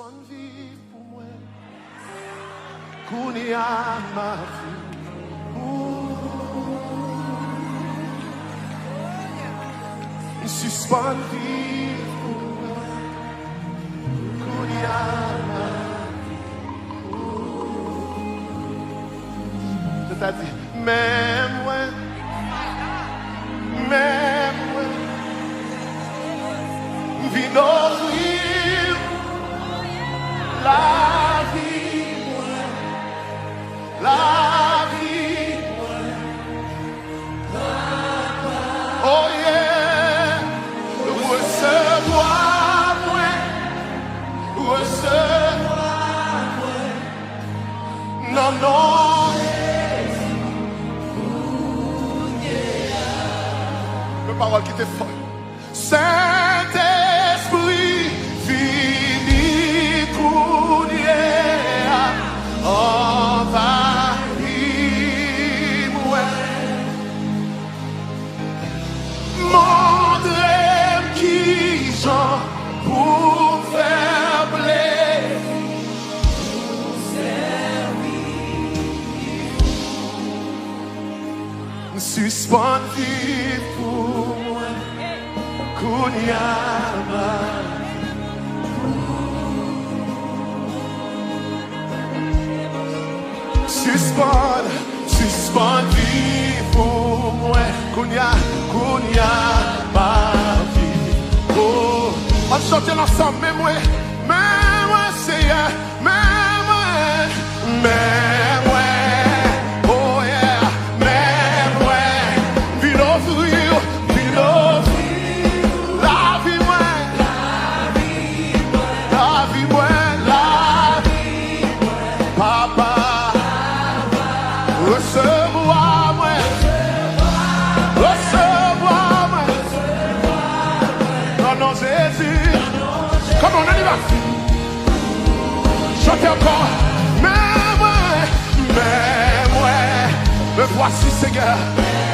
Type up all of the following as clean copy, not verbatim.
suspend vivre pour moi. Kounia ma vie. Suspend vivre pour moi. Kounia ma vie. C'est-à-dire, même moi. Même moi. Vine offrir la vie, la vie. Oh yeah, recevoir moi, recevoir moi. Non, non. Le parole qui était folle. Saint-Esprit, vini courir, envahis-moi. Montre-moi qui j'en pour faire plaisir, pour servir. Suspends vivre pour moi. Kounyama. Suspend vie pour moi. Kounyama vie. Oh, on chante ensemble, mais moi, c'est mais moi. Oh yeah, mais moi. Vino offrir. Comment on y va? Chantez encore. Mais moi, me voici Seigneur,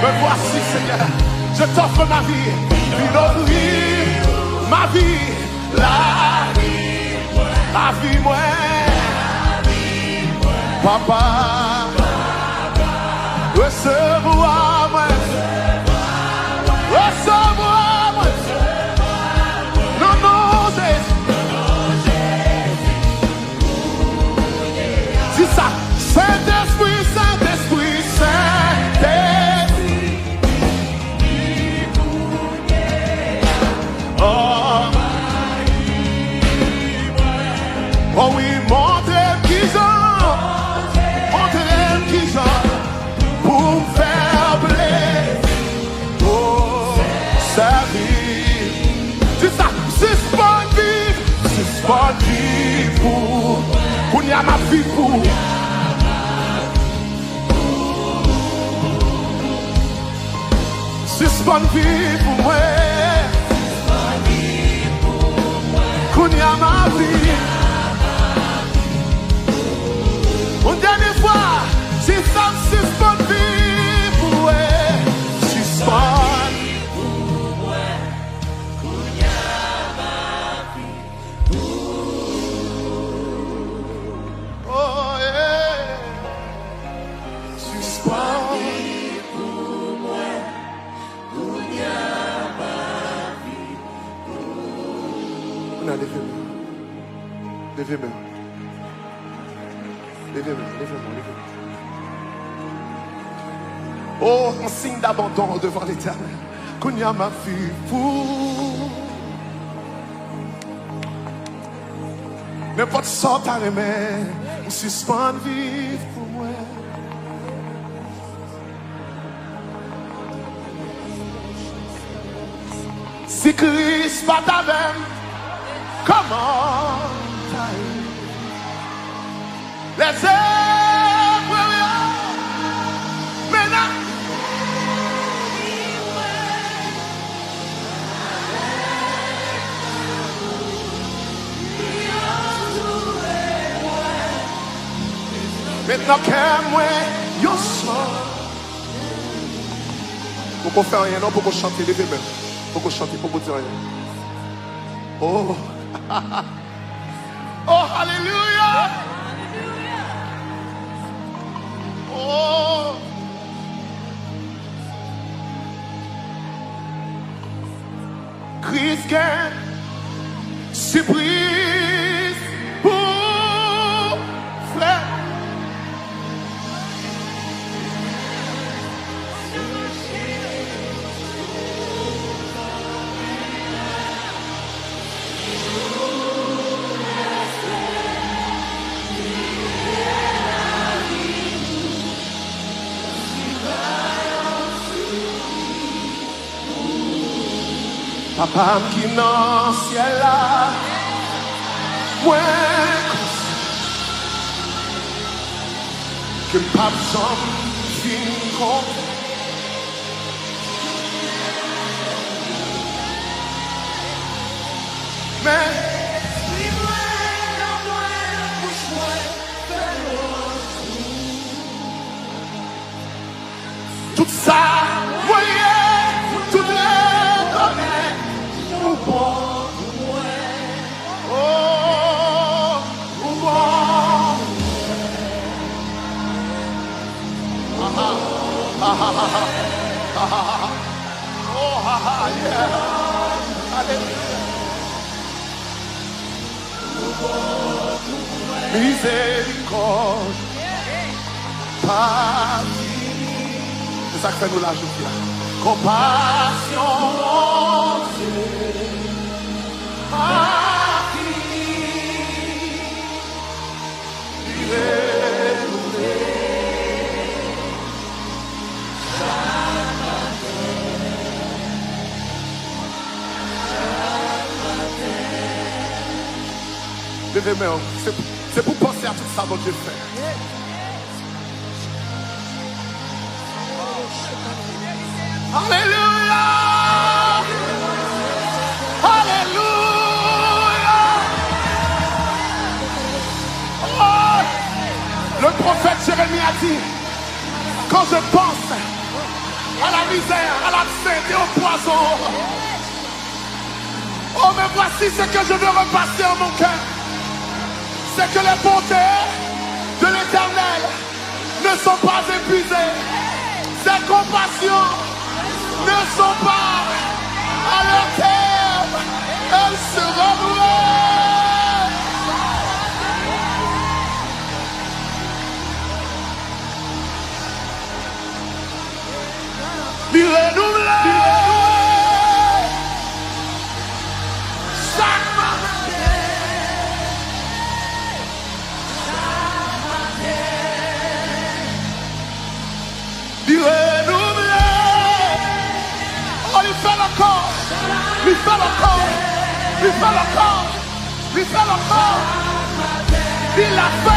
me voici Seigneur. Je t'offre ma vie, vine offrir ma vie, la vie moi, papa, recevoir moi, recevoir moi. C'est ça, Saint-Esprit, Saint-Esprit, Saint-Esprit. Oh oui, montrez qui j'en pour me faire plaisir, pour servir. C'est ça, suspend vivre pour qu'on y a ma vie pour. Suspend vivre pour moi. Qu'on y a ma vie. Une dernière fois, c'est ça, suspend vivre pour moi. Suspend. Levez-moi. Oh, un signe d'abandon devant l'Éternel. Qu'on y a ma vie pour. N'importe sorte à remettre, on suspend vivre pour moi. Si Christ pas ta même, comment t'aille? Les œuvres, maintenant. Maintenant qu'elle moi, yo chante. Pour faire rien, non, pour chanter, levez même. Pour chanter, pour dire rien. Oh, oh, Alléluia. Oh. Christ gagne, surprise pour frère. Papa qui dans le ciel là, moi que pas besoin de compte. Mais tout ça, voyez, tout le connaît. Oh, bon. Oh, yeah. Miséricorde, pas. C'est ça que fait nous la journée là. Compassion, mon Dieu. Levez-moi, c'est pour penser à tout ça que Dieu fait. Alléluia! Alléluia! Oh! Le prophète Jérémie a dit, quand je pense à la misère, à l'absinthe et au poison, oh mais voici ce que je veux repasser en mon cœur. C'est que les bontés de l'Éternel ne sont pas épuisées. Ses compassions ne sont pas à leur terme. Elles se renouvellent. Lui renouveler. Chaque matin. Lui renouveler. Oh, lui fait le corps. Lui fait le corps. Lui fait le corps. Lui fait le corps. Il l'a fait.